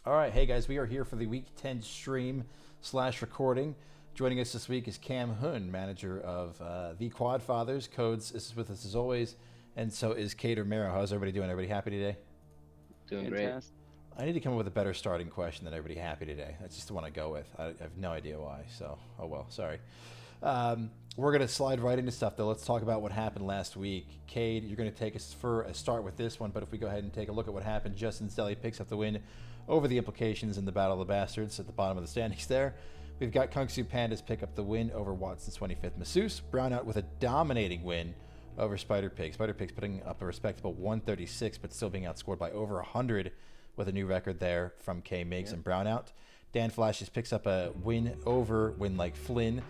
All right, hey guys, we are here for the Week 10 stream slash recording. Joining us this week is Cam Hun, manager of the Quad Fathers. Codes is with us as always, and so is Kate Romero. How's everybody doing? Everybody happy today? Doing Fantastic. I need to come up with a better starting question than everybody happy today. That's just the one I go with. I have no idea why, so oh well, sorry. We're going to slide right into stuff, though. Let's talk about what happened last week. Cade, you're going to take us for a start with this one, but if we go ahead and take a look at what happened, Justin Zelli picks up the win over the Implications in the Battle of the Bastards at the bottom of the standings there. We've got Kung Fu Pandas pick up the win over Watson's 25th Masseuse. Brownout with a dominating win over Spider Pig. Spider Pig's putting up a respectable 136, but still being outscored by over 100 with a new record there from K Migs and Brownout. Dan Flashes picks up a win over Win Like Flynn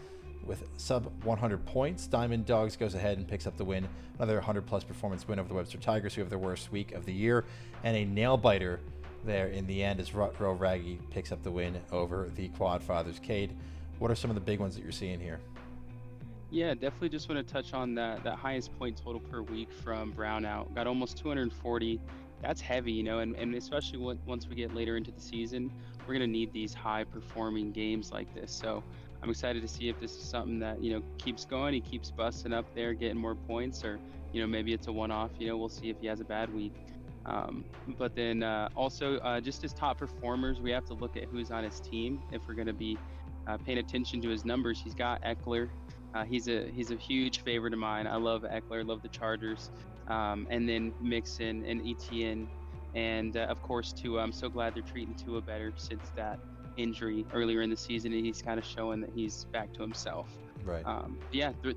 with sub 100 points. Diamond Dogs goes ahead and picks up the win. Another 100-plus performance win over the Webster Tigers, who have their worst week of the year. And a nail-biter there in the end as Rut Row Raggy picks up the win over the Quad Fathers. Cade, what are some of the big ones that you're seeing here? Yeah, definitely just want to touch on that highest point total per week from Brownout. Got almost 240. That's heavy, and especially once we get later into the season, we're going to need these high-performing games like this. So I'm excited to see if this is something that, keeps going. He keeps busting up there, getting more points, or, maybe it's a one-off. We'll see if he has a bad week. But then also just his top performers, we have to look at who's on his team if we're going to be paying attention to his numbers. He's got Eckler. He's a huge favorite of mine. I love Eckler, love the Chargers. And then Mixon and Etienne. And of course, Tua. I'm so glad they're treating Tua better since that injury earlier in the season, and he's kind of showing that he's back to himself. Right.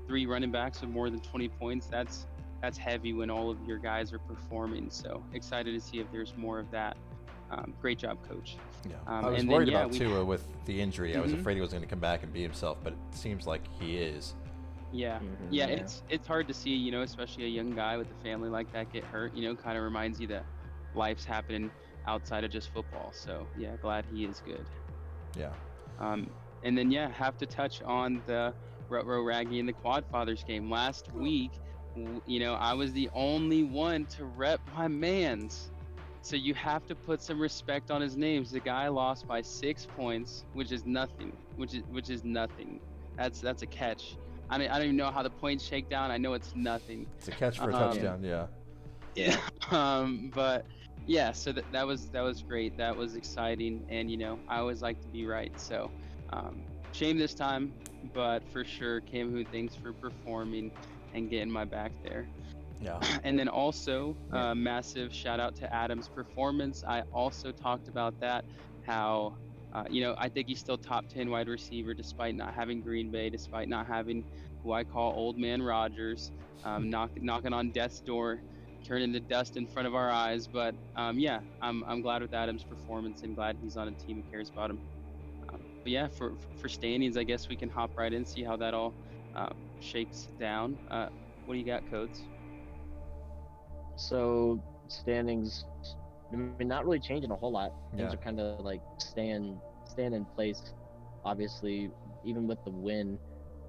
Three running backs with more than 20 points. That's heavy when all of your guys are performing. So excited to see if there's more of that. Great job, Coach. Yeah. I was worried about Tua with the injury. I was afraid he was going to come back and be himself, but it seems like he is. Yeah. It's hard to see, especially a young guy with a family like that get hurt. Kind of reminds you that life's happening outside of just football. So yeah, glad he is good. Yeah. And then have to touch on the Rut Row Raggy and the Quad Fathers game last week. I was the only one to rep my mans. So you have to put some respect on his names. The guy lost by 6 points, which is nothing. Which is nothing. That's a catch. I don't even know how the points shake down. I know it's nothing. It's a catch for a touchdown. Yeah. Yeah. But yeah, so that was great. That was exciting, and I always like to be right. So shame this time, but for sure, Cam Hu, thanks for performing and getting my back there. Yeah. And then also massive shout out to Adam's performance. I also talked about that, how I think he's still top 10 wide receiver despite not having Green Bay, despite not having who I call Old Man Rodgers, knocking on death's door, turning the dust in front of our eyes. But I'm glad with Adam's performance and glad he's on a team who cares about him. But yeah, for standings, I guess we can hop right in, see how that all shakes down. What do you got, Codes? So standings, I mean, not really changing a whole lot. Things are kind of like staying in place. Obviously, even with the win,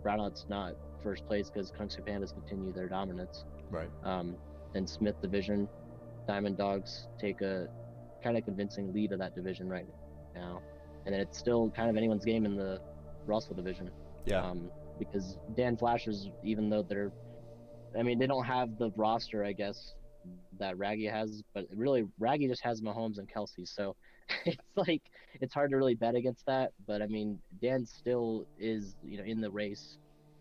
Brownout's not first place because Kung Fu Pandas continue their dominance. Right. And Smith division, Diamond Dogs take a kind of convincing lead of that division right now. And then it's still kind of anyone's game in the Russell division. Yeah. Because Dan Flashers, even though they don't have the roster, I guess, that Raggy has, but really Raggy just has Mahomes and Kelsey, so it's hard to really bet against that. But I mean, Dan still is in the race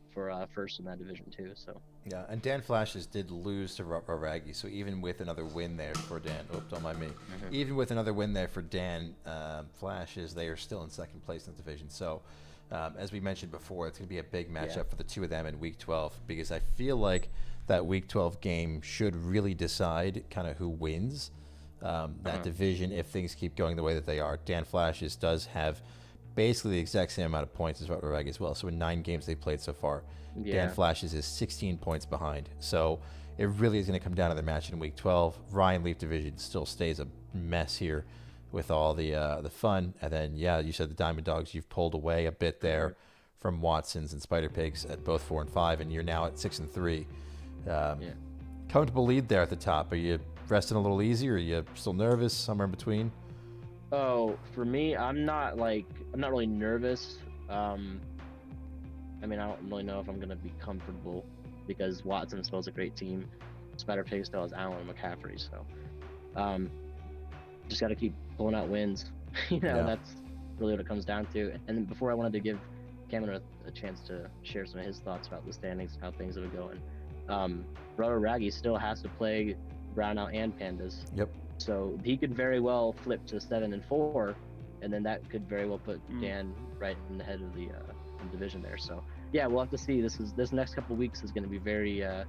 for first in that division too. So yeah, and Dan Flashes did lose to Raggy, so even with another win there for Dan, don't mind me. Even with another win there for Dan Flashes, they are still in second place in the division. So as we mentioned before, it's going to be a big matchup for the two of them in Week 12, because I feel like that Week 12 game should really decide kind of who wins that division if things keep going the way that they are. Dan Flashes does have basically the exact same amount of points as Rag as well. So in 9 games they played so far, Dan Flashes is 16 points behind. So it really is going to come down to the match in Week 12. Ryan Leaf division still stays a mess here with all the fun. And then, you said the Diamond Dogs, you've pulled away a bit there from Watsons and Spider Pigs at both 4 and 5, and you're now at 6 and 3. Comfortable lead there at the top. Are you resting a little easy, or are you still nervous, somewhere in between? Oh, for me, I'm not really nervous. I mean, I don't really know if I'm gonna be comfortable because Watson still has a great team. Spider-Pig still has Allen and McCaffrey, so um, just got to keep pulling out wins. Yeah. That's really what it comes down to. And then before, I wanted to give Cameron a chance to share some of his thoughts about the standings, how things have been going. Brother Raggy still has to play Brownout and Pandas, Yep. so he could very well flip to 7-4, and then that could very well put Mm. Dan right in the head of the division there. So yeah, we'll have to see. This next couple of weeks is going to be very, I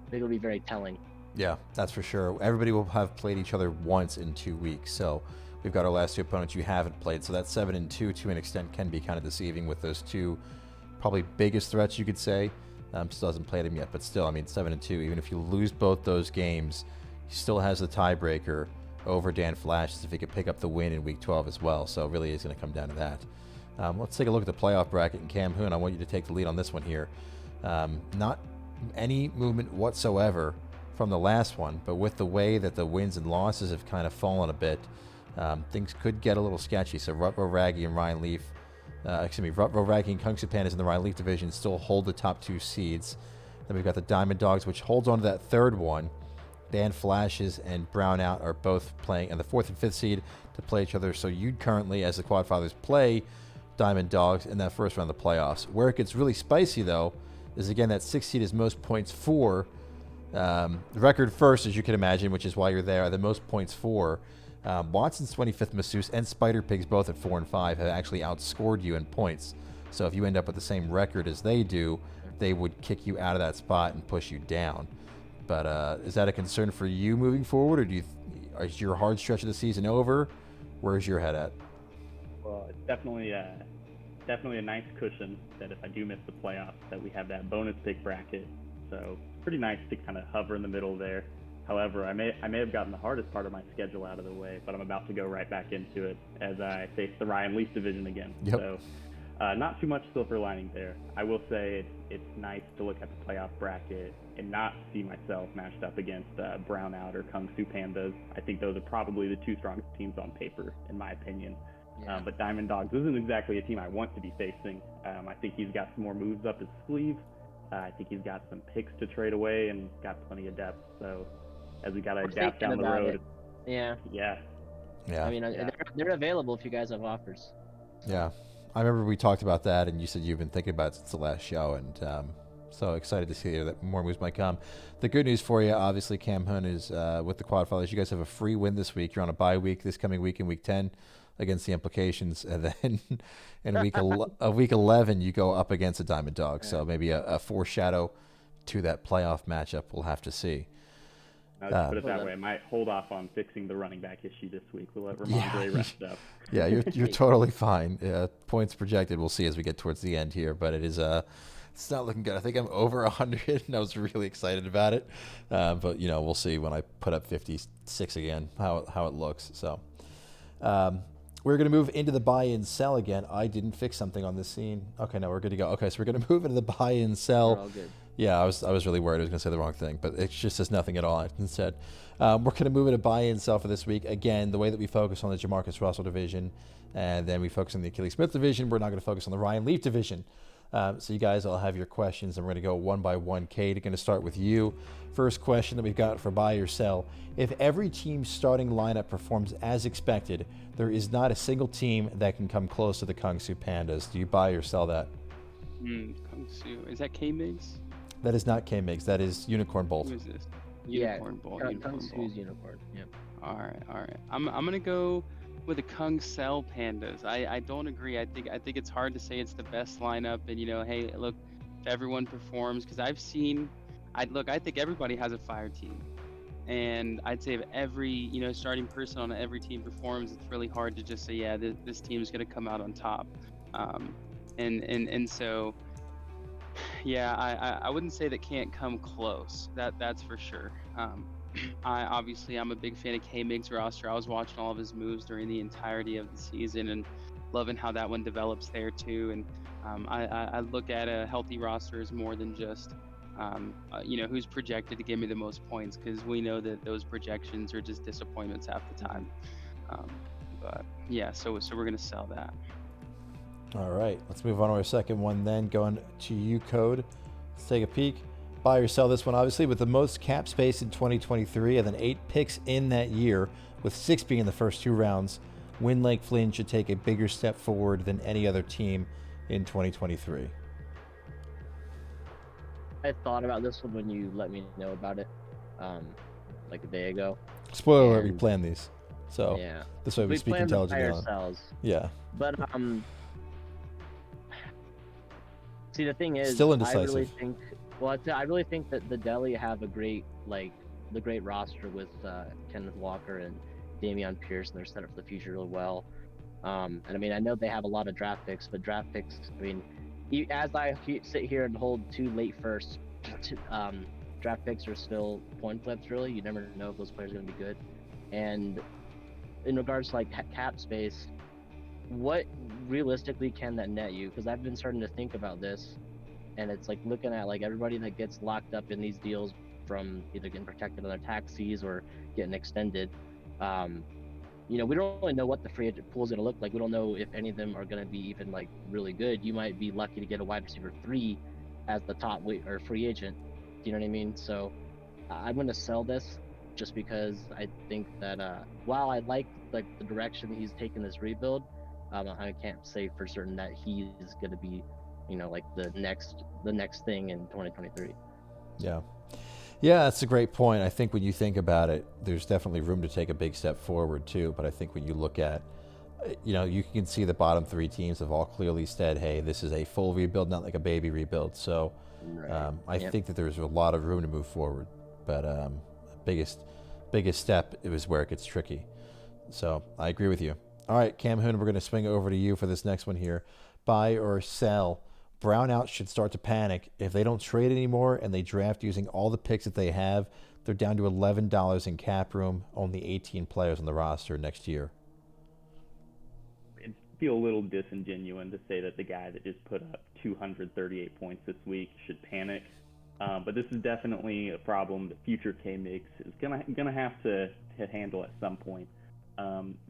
think it'll be very telling. Yeah, that's for sure. Everybody will have played each other once in 2 weeks. So we've got our last two opponents you haven't played. So that 7-2 to an extent can be kind of deceiving with those two probably biggest threats, you could say. Still hasn't played him yet, but still, I mean, 7-2. Even if you lose both those games, he still has the tiebreaker over Dan Flash if he could pick up the win in Week 12 as well. So it really is going to come down to that. Let's take a look at the playoff bracket. And Cam Hoon, I want you to take the lead on this one here. Not any movement whatsoever from the last one, but with the way that the wins and losses have kind of fallen a bit, things could get a little sketchy. So Rutro Raggy and Ryan Leaf, Rutro Raggy and Kung Fu Pandas in the Ryan Leaf division still hold the top two seeds. Then we've got the Diamond Dogs, which holds on to that third one. Dan Flashes and Brownout are both playing, and the fourth and fifth seed to play each other. So you'd currently, as the Quadfathers, play Diamond Dogs in that first round of the playoffs. Where it gets really spicy, though, is again that sixth seed is most points for. The record first, as you can imagine, which is why you're there, the most points for. Watson's 25th Masseuse and Spider Pigs, both at 4 and 5, have actually outscored you in points. So if you end up with the same record as they do, they would kick you out of that spot and push you down. But is that a concern for you moving forward, or is your hard stretch of the season over? Where's your head at? Well, it's definitely a nice cushion that if I do miss the playoffs, that we have that bonus pick bracket. So pretty nice to kind of hover in the middle there. However, I may have gotten the hardest part of my schedule out of the way, but I'm about to go right back into it as I face the Ryan Leaf division again. Yep. So not too much silver lining there. I will say it's nice to look at the playoff bracket and not see myself matched up against Brownout or Kung Fu Pandas. I think those are probably the two strongest teams on paper, in my opinion. Yeah. But Diamond Dogs isn't exactly a team I want to be facing. I think he's got some more moves up his sleeve. I think he's got some picks to trade away and got plenty of depth. So as we got to adapt down the road. Yeah. Yeah. Yeah. I mean, they're available if you guys have offers. Yeah. I remember we talked about that, and you said you've been thinking about it since the last show, and so excited to see that more moves might come. The good news for you, obviously, Cam Hunt is with the Quadfathers. You guys have a free win this week. You're on a bye week this coming week in Week 10 against the Implications, and then in week 11 you go up against the Diamond Dogs. So maybe a foreshadow to that playoff matchup. We'll have to see. I'll put it that way. I might hold off on fixing the running back issue this week. We'll let Ramondre rest up. Yeah, you're totally fine. Points projected, we'll see as we get towards the end here, but it is it's not looking good. I think I'm over 100, and I was really excited about it. But we'll see when I put up 56 again how it looks. So we're going to move into the buy and sell again. I didn't fix something on this scene. Okay, no, we're good to go. Okay, so we're going to move into the buy and sell. We're all good. Yeah, I was really worried I was going to say the wrong thing, but it just says nothing at all instead. We're going to move into buy and sell for this week. Again, the way that we focus on the Jamarcus Russell division, and then we focus on the Achilles Smith division, we're not going to focus on the Ryan Leaf division. So you guys all have your questions, and we're going to go one by one. Kate, going to start with you. First question that we've got for buy or sell. If every team's starting lineup performs as expected, there is not a single team that can come close to the Kung Fu Pandas. Do you buy or sell that? Kung Fu. Is that K-Migs? That is not K-Migs. That is Unicorn Bolt. Who is this? Yeah, Unicorn Bolt. Kung Unicorn Fu's Bolt. unicorn. Yep. All right. I'm gonna go with the Kung Cell Pandas. I don't agree. I think it's hard to say it's the best lineup. And hey, look, if everyone performs, because I think everybody has a fire team, and I'd say if every starting person on every team performs, it's really hard to just say this team's gonna come out on top. And so. Yeah, I wouldn't say that can't come close. That's for sure. I'm a big fan of K-Mig's roster. I was watching all of his moves during the entirety of the season and loving how that one develops there too. And I look at a healthy roster as more than just who's projected to give me the most points, because we know that those projections are just disappointments half the time. But yeah, so we're gonna sell that. All right, let's move on to our second one then. Going to you, Code. Let's take a peek. Buy or sell this one, obviously, with the most cap space in 2023 and then 8 picks in that year, with 6 being in the first 2 rounds. Win Lake Flynn should take a bigger step forward than any other team in 2023. I thought about this one when you let me know about it, like a day ago. Spoiler alert, we And- planned these. So Yeah, this way we speak planned to buy intelligently on. ourselves. Yeah. But see, the thing is, Still I indecisive. really think. Well, I really think that the Deli have a great the great roster with Kenneth Walker and Damian Pierce, and they're set up for the future really well. And I mean, I know they have a lot of draft picks, but draft picks, I mean, as I sit here and hold 2 late first, draft picks are still coin flips. Really, you never know if those players are going to be good. And in regards to like cap space, what realistically can that net you? Because I've been starting to think about this, and it's like looking at like everybody that gets locked up in these deals from either getting protected on their taxis or getting extended. You know, we don't really know what the free agent pool is going to look like. We don't know if any of them are going to be even like really good. You might be lucky to get a wide receiver 3 as the top or free agent. Do you know what I mean? So I'm going to sell this just because I think that while I like the direction he's taken this rebuild, I can't say for certain that he is going to be, you know, like the next thing in 2023. Yeah. Yeah, that's a great point. I think when you think about it, there's definitely room to take a big step forward too. But I think when you look at, you know, you can see the bottom 3 teams have all clearly said, hey, this is a full rebuild, not like a baby rebuild. So Right. I think that there's a lot of room to move forward. But biggest step is where it gets tricky. So I agree with you. All right, Cam Hoon, we're going to swing over to you for this next one here. Buy or sell? Brownout should start to panic. If they don't trade anymore and they draft using all the picks that they have, they're down to $11 in cap room, only 18 players on the roster next year. It'd feel a little disingenuous to say that the guy that just put up 238 points this week should panic. But this is definitely a problem that future K-Mix is gonna have to handle at some point.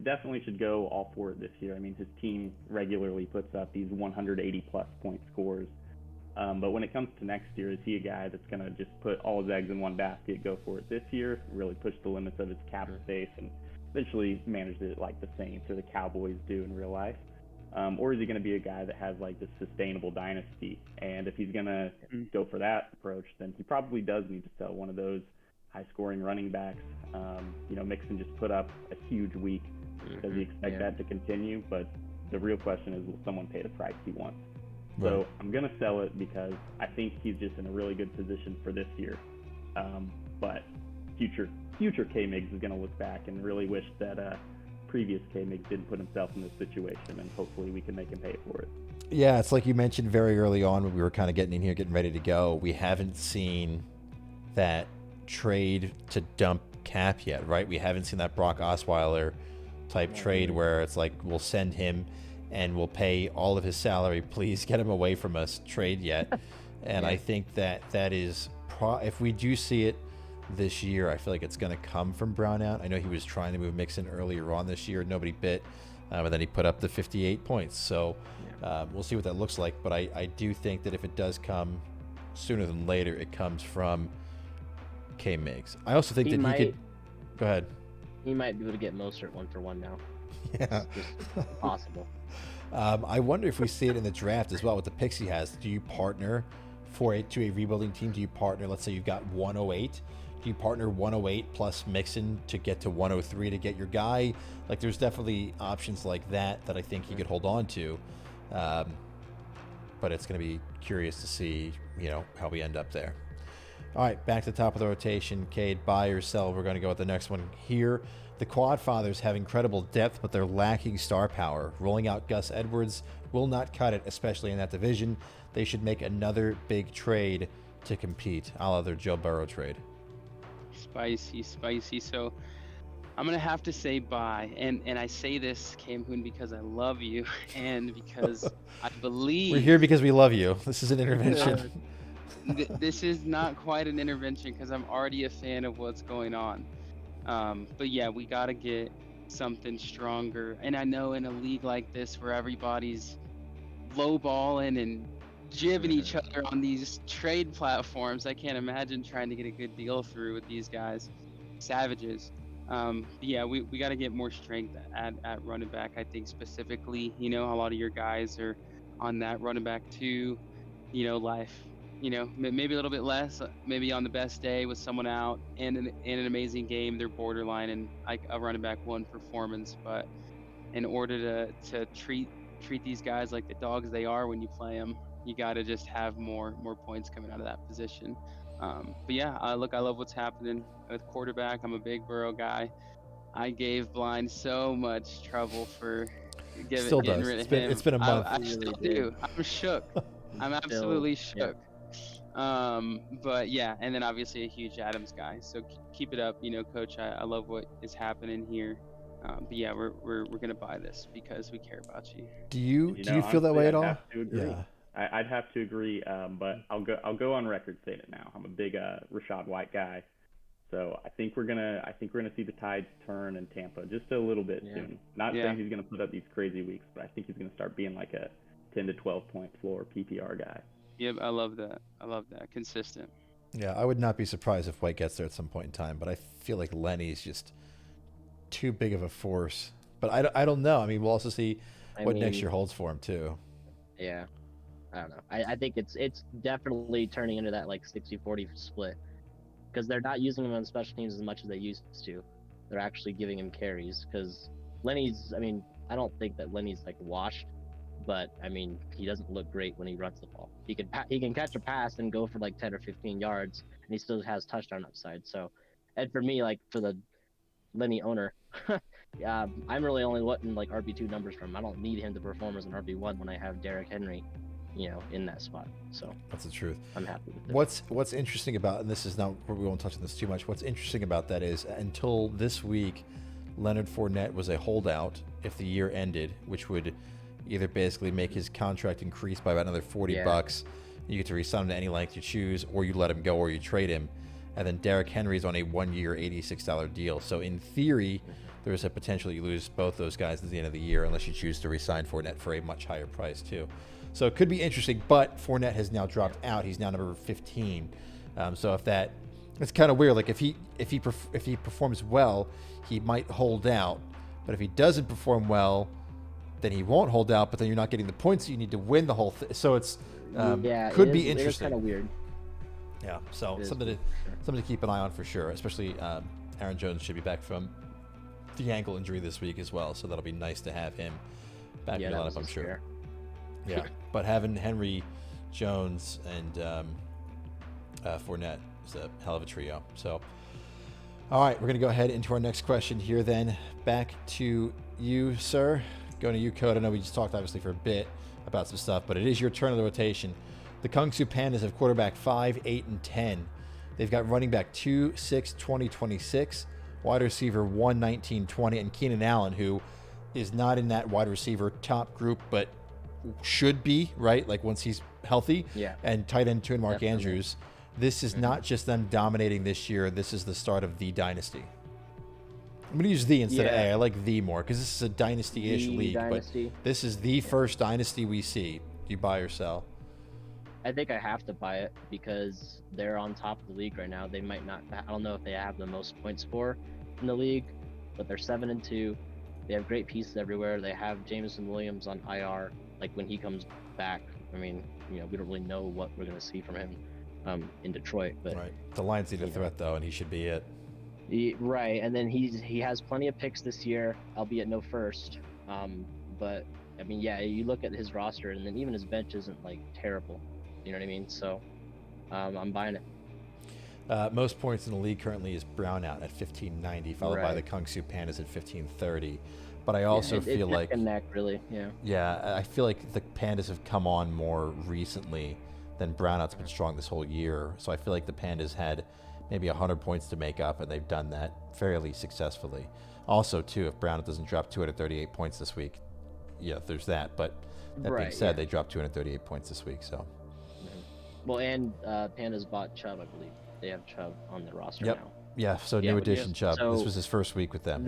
Definitely should go all for it this year. I mean, his team regularly puts up these 180-plus point scores. But when it comes to next year, is he a guy that's going to just put all his eggs in one basket, go for it this year, really push the limits of his cap space, and eventually manage it like the Saints or the Cowboys do in real life? Or is he going to be a guy that has like this sustainable dynasty? And if he's going to go for that approach, then he probably does need to sell one of those high-scoring running backs. You know, Mixon just put up a huge week. Does he expect that to continue? But the real question is, will someone pay the price he wants? Right. So I'm going to sell it because I think he's just in a really good position for this year. But future K-Migs is going to look back and really wish that previous K-Migs didn't put himself in this situation, and hopefully we can make him pay for it. Yeah, it's like you mentioned very early on when we were kind of getting in here, getting ready to go. We haven't seen that trade to dump cap yet, right? We haven't seen that Brock Osweiler type trade where it's like, we'll send him and we'll pay all of his salary, please get him away from us trade yet. And I think that is if we do see it this year, I feel like it's going to come from Brownout. I know he was trying to move Mixon earlier on this year, nobody bit, but then he put up the 58 points. So we'll see what that looks like. But I do think that if it does come sooner than later, it comes from K-Migs. I also think he could. Go ahead. He might be able to get Mostert 1-for-1 now. Yeah, it's just possible. I wonder if we see it in the draft as well with the picks he has. Do you partner to a rebuilding team? Do you partner? Let's say you've got 108. Do you partner 108 plus Mixon to get to 103 to get your guy? Like, there's definitely options like that I think he could hold on to. But it's going to be curious to see, how we end up there. All right, back to the top of the rotation. Cade, buy or sell? We're going to go with the next one here. The Quad Fathers have incredible depth, but they're lacking star power. Rolling out Gus Edwards will not cut it, especially in that division. They should make another big trade to compete, a la their Joe Burrow trade. Spicy. So I'm going to have to say buy. And I say this, Cam Hoon, because I love you and because I believe... We're here because we love you. This is an intervention. This is not quite an intervention because I'm already a fan of what's going on. But yeah, we got to get something stronger. And I know in a league like this where everybody's lowballing and jibbing each other on these trade platforms, I can't imagine trying to get a good deal through with these guys. Savages. But yeah, we got to get more strength at running back. I think specifically, a lot of your guys are on that running back two, life. Maybe a little bit less, maybe on the best day with someone out and an amazing game, they're borderline and like a running back one performance. But in order to treat these guys like the dogs they are when you play them, you got to just have more points coming out of that position. But yeah, look, I love what's happening with quarterback. I'm a big Burrow guy. I gave Blind so much trouble for Still getting does. rid of It's him. been a month. I Really still did. do. I'm shook. I'm absolutely shook. But yeah, and then obviously a huge Adams guy. So keep it up, Coach. I love what is happening here. But yeah, we're gonna buy this because we care about you. Do you feel honestly, that way at I'd all? have to agree. Yeah. I'd have to agree, but I'll go on record saying it now. I'm a big Rashad White guy, so I think we're gonna see the tide turn in Tampa just a little bit soon. Not saying he's gonna put up these crazy weeks, but I think he's gonna start being like a 10 to 12 point floor PPR guy. Yep, I love that. Consistent. Yeah, I would not be surprised if White gets there at some point in time, but I feel like Lenny's just too big of a force. But I don't know. I mean, we'll also see what next year holds for him too. Yeah. I don't know. I think it's definitely turning into that like 60-40 split because they're not using him on special teams as much as they used to. They're actually giving him carries because Lenny's. I mean, I don't think that Lenny's like washed, but I mean, he doesn't look great when he runs the ball. He can catch a pass and go for like 10 or 15 yards, and he still has touchdown upside. So, and for me, like for the Lenny owner, I'm really only wanting like RB2 numbers from him. I don't need him to perform as an RB1 when I have Derrick Henry, in that spot. So that's the truth. I'm happy with it. What's interesting about, and this is not, we won't touch on this too much. What's interesting about that is until this week, Leonard Fournette was a holdout if the year ended, which would either basically make his contract increase by about another $40. You get to re-sign him to any length you choose, or you let him go, or you trade him. And then Derrick Henry's on a 1-year, $86 deal. So in theory, there's a potential you lose both those guys at the end of the year unless you choose to re-sign Fournette for a much higher price too. So it could be interesting, but Fournette has now dropped out. He's now number 15. So it's kind of weird. Like if he performs well, he might hold out. But if he doesn't perform well, then he won't hold out. But then you're not getting the points that you need to win the whole thing. So it's could be interesting. It is kind of weird. Yeah. So something to keep an eye on for sure. Especially Aaron Jones should be back from the ankle injury this week as well. So that'll be nice to have him back in the lineup, I'm sure. Yeah, but having Henry, Jones, and Fournette is a hell of a trio. So, all right, we're going to go ahead into our next question here then. Back to you, sir. Going to you, Code. I know we just talked, obviously, for a bit about some stuff, but it is your turn of the rotation. The Kung-Fu Pandas have quarterback 5, 8, and 10. They've got running back 2, 6, 20, 26, wide receiver 1, 19, 20, and Keenan Allen, who is not in that wide receiver top group, but should be, right? Like once he's healthy. Yeah. And tight end 2 and Mark Definitely. Andrews. This is not just them dominating this year. This is the start of the dynasty. I'm going to use the instead of A. I like the more because this is a dynasty-ish league. Dynasty. But this is the first dynasty we see. Do you buy or sell? I think I have to buy it because they're on top of the league right now. They might not. I don't know if they have the most points for in the league, but they're 7-2. They have great pieces everywhere. They have Jameson Williams on IR. Like when he comes back, I mean, we don't really know what we're gonna see from him in Detroit. But right, the Lions need a threat though, and he should be it. Right, and then he has plenty of picks this year, albeit no first. But I mean, yeah, you look at his roster, and then even his bench isn't like terrible. You know what I mean? So I'm buying it. Most points in the league currently is Brownout at 1590, followed by the Kung-Fu Pandas at 1530. But I also feel it's like neck and neck, really. Yeah, I feel like the Pandas have come on more recently than Brownout's been strong this whole year. So I feel like the Pandas had maybe 100 points to make up, and they've done that fairly successfully. Also, too, if Brownout doesn't drop 238 points this week, there's that. But that being said, they dropped 238 points this week, so. Well, and Pandas bought Chubb, I believe. They have Chubb on the roster now. Yeah, so new addition Chubb. So this was his first week with them.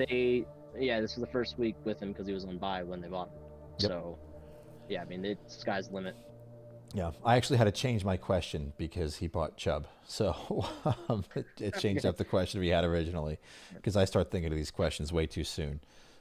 Yeah, this is the first week with him because he was on bye when they bought him. Yep. So, yeah, I mean, it's sky's the limit. Yeah, I actually had to change my question because he bought Chubb. So it changed up the question we had originally because I start thinking of these questions way too soon.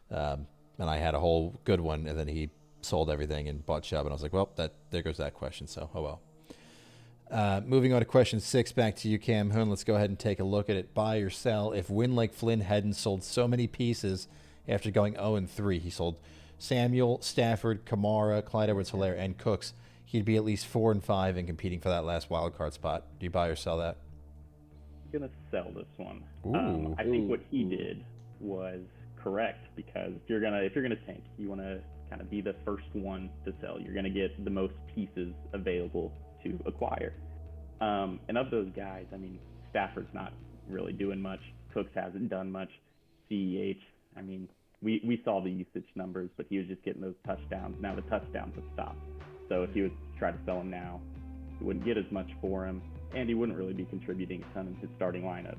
And I had a whole good one, and then he sold everything and bought Chubb, and I was like, well, there goes that question. So, oh well. Moving on to question 6, back to you, Cam Hoon. Let's go ahead and take a look at it. Buy or sell. If Win Like Flynn hadn't sold so many pieces after going 0-3, he sold Samuel, Stafford, Kamara, Clyde Edwards-Helaire, and Cooks. He'd be at least 4-5 and competing for that last wild card spot. Do you buy or sell that? I'm gonna sell this one. Ooh. I think what he did was correct, because if you're gonna tank, you want to kind of be the first one to sell. You're gonna get the most pieces available to acquire. And of those guys, I mean, Stafford's not really doing much. Cooks hasn't done much. CEH, I mean, we saw the usage numbers, but he was just getting those touchdowns. Now the touchdowns have stopped. So if he would try to sell him now, he wouldn't get as much for him, and he wouldn't really be contributing a ton in his starting lineup.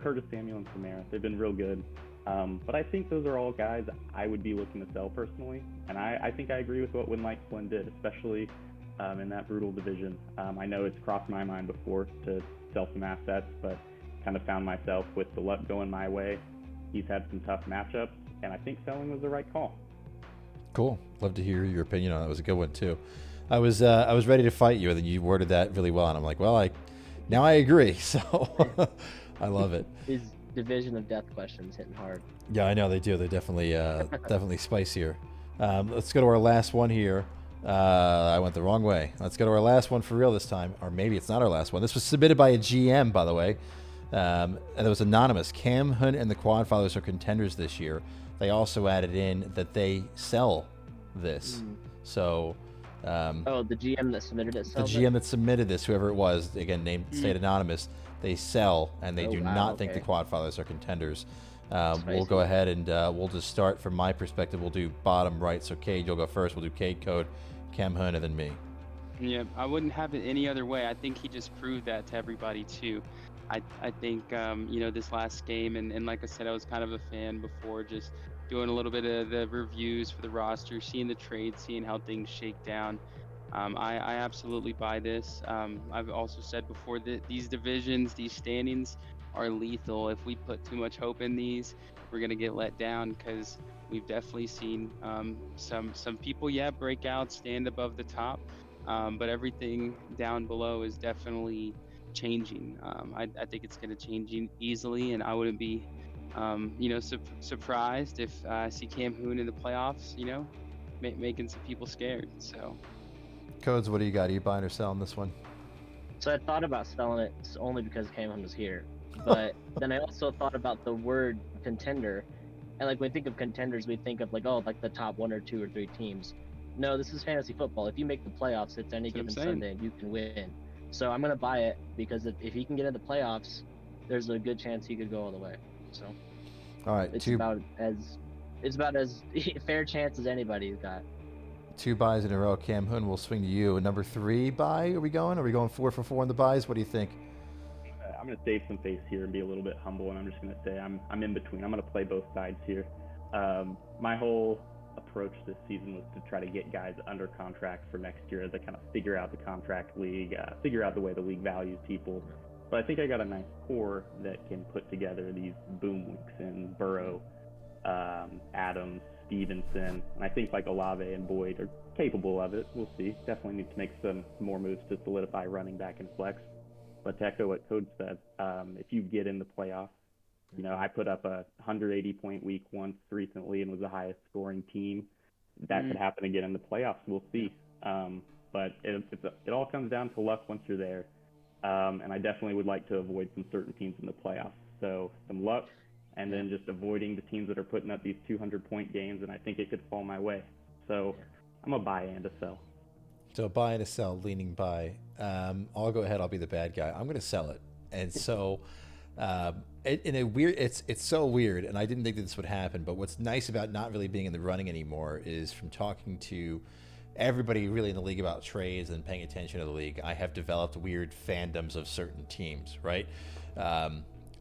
Curtis Samuel and Kamara, they've been real good. But I think those are all guys I would be looking to sell personally. And I think I agree with what Win Like Flynn did, especially in that brutal division. I know it's crossed my mind before to sell some assets, but kind of found myself with the luck going my way. He's had some tough matchups, and I think selling was the right call. Cool. Love to hear your opinion on it. That was a good one too. I was ready to fight you, and then you worded that really well, and I'm like, well, now I agree. So I love it. His division of death questions hitting hard. Yeah, I know they do. They're definitely definitely spicier. Let's go to our last one here. I went the wrong way. Let's go to our last one for real this time, or maybe it's not our last one. This was submitted by a GM, by the way, and it was anonymous. Cam Hunt and the Quadfathers are contenders this year. They also added in that they sell this. So, the GM that submitted it. the GM that submitted this, whoever it was, again stayed anonymous. They sell, and they do not think the Quadfathers are contenders. We'll go ahead and we'll just start from my perspective. We'll do bottom right. So Cade, you'll go first. We'll do Cade code, Cam Hunt, and then me. Yeah, I wouldn't have it any other way. I think he just proved that to everybody too. I think this last game, and like I said, I was kind of a fan before, just doing a little bit of the reviews for the roster, seeing the trades, seeing how things shake down. I absolutely buy this. I've also said before that these divisions, these standings are lethal. If we put too much hope in these, we're gonna get let down, because we've definitely seen some people break out, stand above the top, but everything down below is definitely changing. I think it's going to change easily, and I wouldn't be surprised if I see Cam Hoon in the playoffs, making some people scared. So Codes, what do you got? Are you buying or selling this one? So I thought about selling it only because Cam was here, but then I also thought about the word contender, and like when we think of contenders, we think of like the top 1 or 2 or 3 teams. No, this is fantasy football. If you make the playoffs, it's any given Sunday, and you can win. So I'm gonna buy it because if he can get in the playoffs, there's a good chance he could go all the way. So, all right, it's about as fair chance as anybody's got. 2 buys in a row. Cam Hoon, we'll swing to you. Number 3 buy. Are we going 4 for 4 in the buys? What do you think? I'm gonna save some face here and be a little bit humble, and I'm just gonna say I'm in between. I'm gonna play both sides here. My whole approach this season was to try to get guys under contract for next year to kind of figure out the contract league, figure out the way the league values people. But I think I got a nice core that can put together these boom weeks in Burrow, Adams, Stevenson, and I think like Olave and Boyd are capable of it. We'll see. Definitely need to make some more moves to solidify running back and flex. But to echo what Code said, if you get in the playoffs, I put up a 180-point week once recently and was the highest scoring team. That could happen again in the playoffs. We'll see. But it all comes down to luck once you're there. And I definitely would like to avoid some certain teams in the playoffs. So some luck, and then just avoiding the teams that are putting up these 200-point games, and I think it could fall my way. So I'm a buy and a sell. So a buy and a sell, leaning buy. I'll go ahead. I'll be the bad guy. I'm going to sell it. And so it's so weird, and I didn't think that this would happen, but what's nice about not really being in the running anymore is from talking to everybody really in the league about trades and paying attention to the league, I have developed weird fandoms of certain teams, right?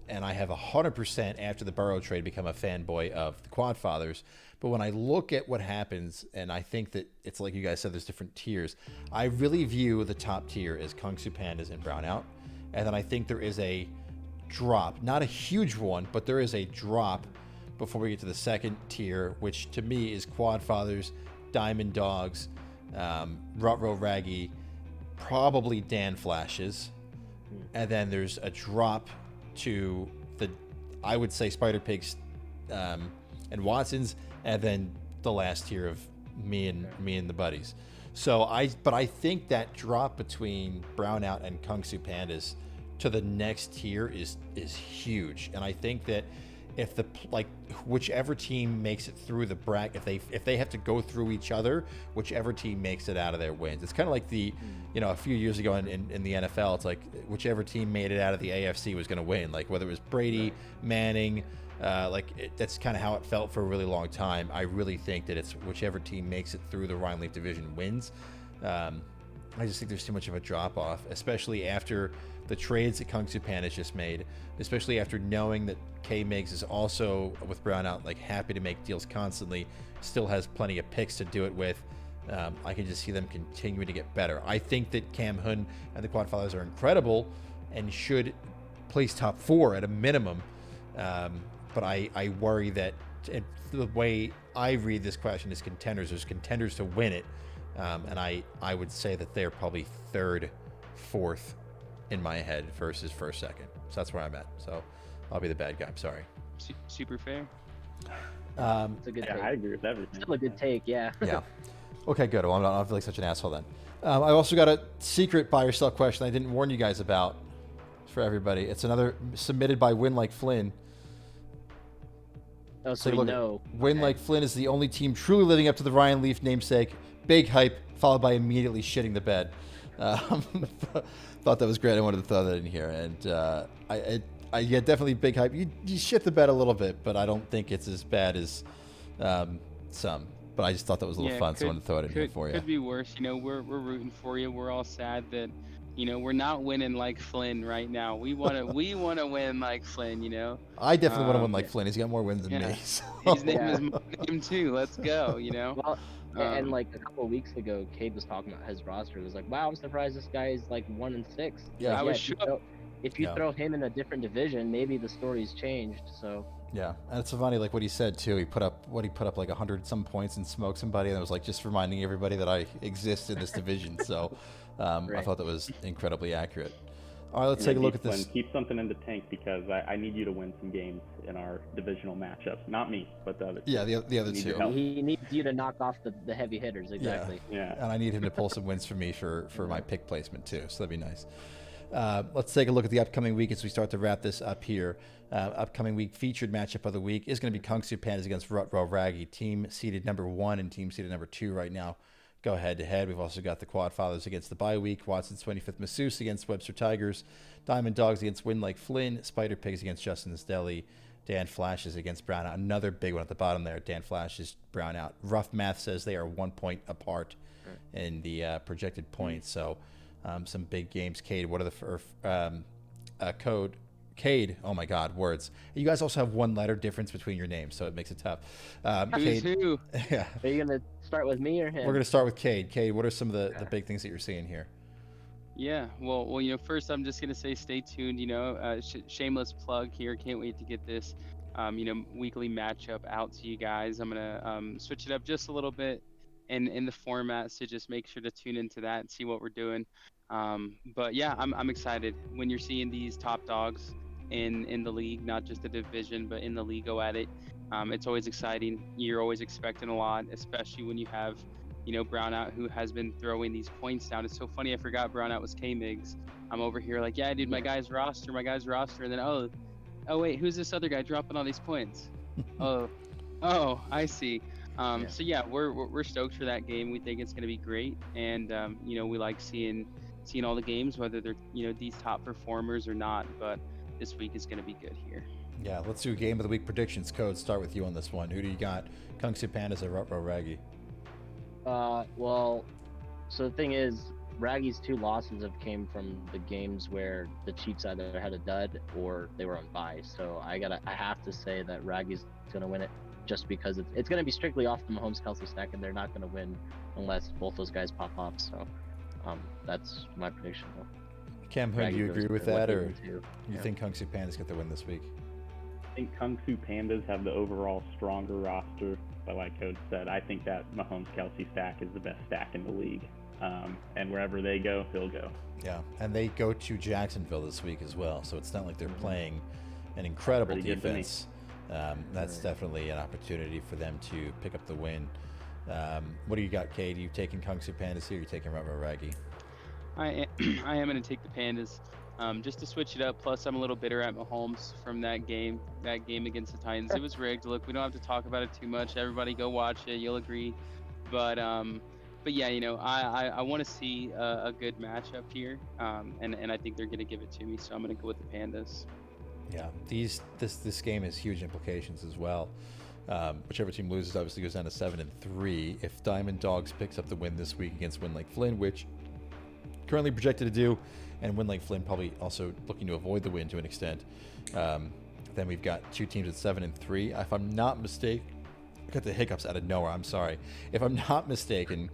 and I have 100% after the Burrow trade become a fanboy of the Quad Fathers. But when I look at what happens, and I think that it's like you guys said, there's different tiers. I really view the top tier as Kung Fu Pandas and Brownout, and then I think there is a drop, not a huge one, but there is a drop before we get to the second tier, which to me is Quad Fathers, Diamond Dogs, Rutro Raggy, probably Dan Flashes, and then there's a drop to the, I would say, Spider Pigs and Watsons, and then the last tier of me and the buddies. So but I think that drop between Brownout and Kung Fu Pandas to the next tier is huge, and I think that if whichever team makes it through the bracket, if they have to go through each other, whichever team makes it out of there wins. It's kind of like a few years ago in the NFL, it's like whichever team made it out of the AFC was going to win. Like whether it was Brady, Manning, that's kind of how it felt for a really long time. I really think that it's whichever team makes it through the Ryan Leaf division wins. I just think there's too much of a drop off, especially after the trades that Kung Fu Pandas just made, especially after knowing that K-Migs is also, with Brownout, like happy to make deals constantly, still has plenty of picks to do it with. I can just see them continuing to get better. I think that Cam Hun and the Quad Fathers are incredible and should place top 4 at a minimum. But I worry that the way I read this question is contenders. There's contenders to win it. And I would say that they're probably 3rd, 4th in my head versus 1st, 2nd. So that's where I'm at. So I'll be the bad guy. I'm sorry. Super fair. It's a good take. I agree with everything. Still a good take, yeah. Yeah. Okay, good. Well, I don't feel like such an asshole then. I also got a secret buy or sell question I didn't warn you guys about for everybody. It's another submitted by Win Like Flynn. Oh, so look, no. Win Like Flynn is the only team truly living up to the Ryan Leaf namesake. Big hype, followed by immediately shitting the bed. Thought that was great. I wanted to throw that in here. And yeah, definitely big hype. You shit the bed a little bit, but I don't think it's as bad as some. But I just thought that was a little fun, so I wanted to throw it in here for you. Could be worse. We're rooting for you. We're all sad that we're not winning like Flynn right now. We want to win like Flynn. I definitely want to win like Flynn. He's got more wins than me. So. His name is my name too. Let's go. Well, and like a couple of weeks ago, Cade was talking about his roster. It was like, wow, I'm surprised this guy is like 1-6. Yeah, I was shocked. If you throw him in a different division, maybe the story's changed. So. Yeah, and it's so funny, like what he said too. He put up 100 some points and smoked somebody, and it was like just reminding everybody that I exist in this division. So Right. I thought that was incredibly accurate. All right, let's take a look at this. Keep something in the tank because I need you to win some games in our divisional matchups. Not me, but the other two. Yeah, the other Need two. your help. He needs you to knock off the heavy hitters, exactly. Yeah. And I need him to pull some wins for me for my pick placement too. So that'd be nice. Let's take a look at the upcoming week as we start to wrap this up here. Upcoming week featured matchup of the week is going to be Kung Fu Pandas against Rutro Raggy, team seeded number 1 and team seeded number 2 right now. Go head to head. We've also got the Quad Fathers against the bye week, Watson's 25th Masseuse against Webster Tigers, Diamond Dogs against Win Like Flynn, Spider Pigs against Justin's Deli, Dan Flashes against Brownout. Another big one at the bottom there. Dan Flashes, Brownout. Rough math says they are 1 point apart in the projected points. So some big games. Cade, what are the code? Cade, oh my God, words. You guys also have 1 letter difference between your names, so it makes it tough. Who's who? Yeah. Are you gonna start with me or him? We're going to start with Cade. Cade, what are some of the big things that you're seeing here? Yeah, well, first I'm just gonna say stay tuned. Shameless plug here. Can't wait to get this, weekly matchup out to you guys. I'm gonna switch it up just a little bit in the formats to just make sure to tune into that and see what we're doing. But yeah, I'm excited when you're seeing these top dogs in the league, not just the division, but in the league go at it. It's always exciting. You're always expecting a lot, especially when you have, Brownout, who has been throwing these points down. It's so funny. I forgot Brownout was K-Migs. I'm over here like, yeah, dude, my guy's roster. And then, oh wait, who's this other guy dropping all these points? oh, I see. So yeah, we're stoked for that game. We think it's going to be great. And, we like seeing all the games, whether they're, these top performers or not, but this week is going to be good here. Yeah, let's do game of the week predictions. Code, start with you on this one. Who do you got? Kung Fu Pandas or Rutro Raggy? Well, so the thing is, Raggy's 2 losses have came from the games where the Chiefs either had a dud or they were on bye. So I have to say that Raggy's gonna win it, just because it's gonna be strictly off the Mahomes Kelsey stack, and they're not gonna win unless both those guys pop off. So that's my prediction. Though. Cam Hood, do you agree with that, or you Yeah. think Kung Fu Pandas get the win this week? I think Kung Fu Pandas have the overall stronger roster, but like Coach said, I think that Mahomes Kelsey stack is the best stack in the league. And wherever they go, he'll go. Yeah, and they go to Jacksonville this week as well, so it's not like they're playing an incredible Pretty good to me. defense. That's definitely an opportunity for them to pick up the win. What do you got, Cade? You taking Kung Fu Pandas here, or you taking Rubber Raggy? I am going to take the Pandas, just to switch it up. Plus, I'm a little bitter at Mahomes from that game against the Titans. It was rigged. Look, we don't have to talk about it too much. Everybody go watch it. You'll agree. But yeah, I want to see a good matchup here, and I think they're going to give it to me. So I'm going to go with the Pandas. Yeah, this game has huge implications as well. Whichever team loses obviously goes down to 7-3. If Diamond Dogs picks up the win this week against Win Lake Flynn, which currently projected to do, and Win Lake Flynn probably also looking to avoid the win to an extent, then we've got 2 teams at 7-3. If I'm not mistaken, I got the hiccups out of nowhere. I'm sorry. If I'm not mistaken,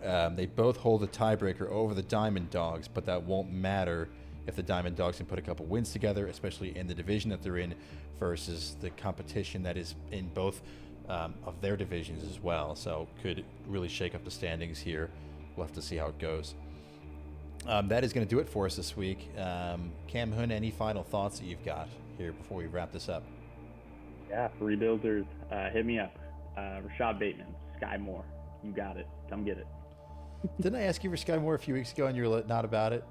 they both hold a tiebreaker over the Diamond Dogs, but that won't matter if the Diamond Dogs can put a couple wins together, especially in the division that they're in versus the competition that is in both of their divisions as well. So could really shake up the standings here. We'll have to see how it goes. That is going to do it for us this week. Cam Hoon, any final thoughts that you've got here before we wrap this up? Yeah, for rebuilders, hit me up. Rashad Bateman, Sky Moore. You got it. Come get it. Didn't I ask you for Sky Moore a few weeks ago and you were not about it?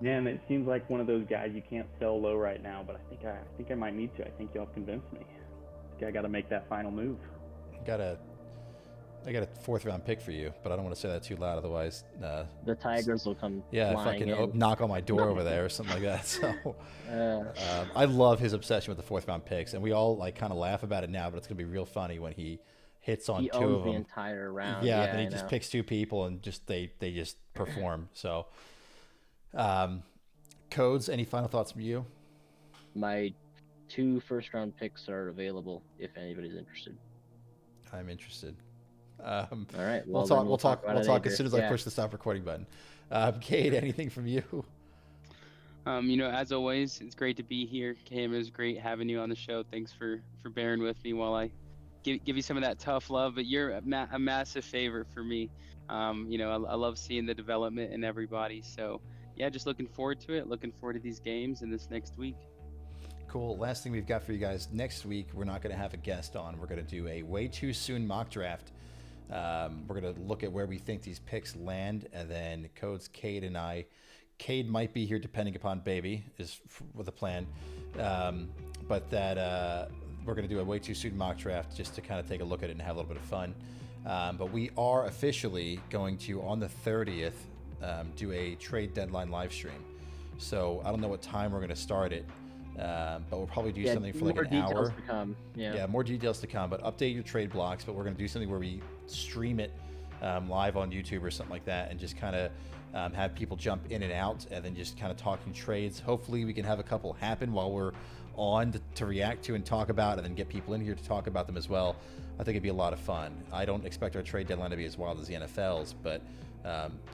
Yeah, and it seems like one of those guys you can't sell low right now, but I think I might need to. I think y'all convinced me. I think I got to make that final move. I got a 4th round pick for you, but I don't want to say that too loud, otherwise. The Tigers will come. Yeah, flying fucking in. knock on my door over there or something like that. So I love his obsession with the 4th round picks, and we all like kind of laugh about it now, but it's gonna be real funny when he hits on He 2 owns of the them. entire round. Yeah, Yeah, then he I just know. picks 2 people and just they just perform. So, Codes, any final thoughts from you? My 2 first-round picks are available if anybody's interested. I'm interested. All right. We'll Well, talk. about We'll it talk later. as soon as I push the stop recording button. Cade, anything from you? As always, it's great to be here. Cam, it was great having you on the show. Thanks for bearing with me while I give you some of that tough love. But you're a massive favorite for me. I love seeing the development in everybody. So yeah, just looking forward to it. Looking forward to these games and this next week. Cool. Last thing we've got for you guys. Next week, we're not going to have a guest on. We're going to do a way too soon mock draft. We're going to look at where we think these picks land, and then Codes, Cade, and I. Cade might be here depending upon baby is with the plan, but that we're going to do a way too soon mock draft just to kind of take a look at it and have a little bit of fun. But we are officially going to, on the 30th, do a trade deadline live stream. So I don't know what time we're going to start it, but we'll probably do something for like more an hour. details to come. Yeah, more details to come, but update your trade blocks. But we're going to do something where we stream it live on YouTube or something like that, and just kind of have people jump in and out, and then just kind of talking trades. Hopefully we can have a couple happen while we're on to react to and talk about, and then get people in here to talk about them as well. I think it'd be a lot of fun. I don't expect our trade deadline to be as wild as the NFL's, but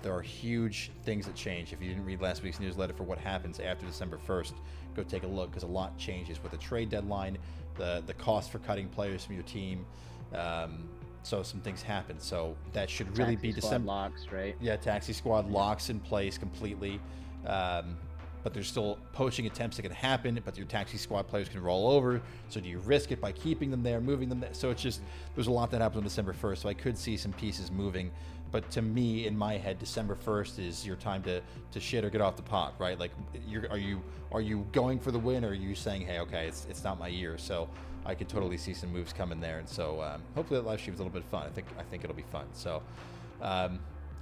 there are huge things that change. If you didn't read last week's newsletter for what happens after December 1st, go take a look, because a lot changes with the trade deadline, the cost for cutting players from your team. So some things happen. So that should really be December. Locks, right? Yeah, Taxi Squad locks in place completely. But there's still poaching attempts that can happen, but your Taxi Squad players can roll over. So do you risk it by keeping them there, moving them there? So it's just, there's a lot that happens on December 1st. So I could see some pieces moving. But to me, in my head, December 1st is your time to shit or get off the pot, right? Like, are you going for the win, or are you saying, hey, okay, it's not my year? So I could totally see some moves coming there. And so hopefully that live stream is a little bit fun. I think it'll be fun. So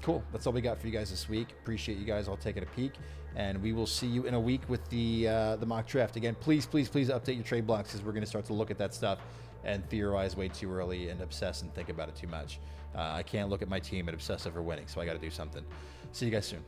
cool. That's all we got for you guys this week. Appreciate you guys all taking a peek. And we will see you in a week with the mock draft. Again, please update your trade blocks, because we're going to start to look at that stuff and theorize way too early and obsess and think about it too much. I can't look at my team and obsess over winning, so I got to do something. See you guys soon.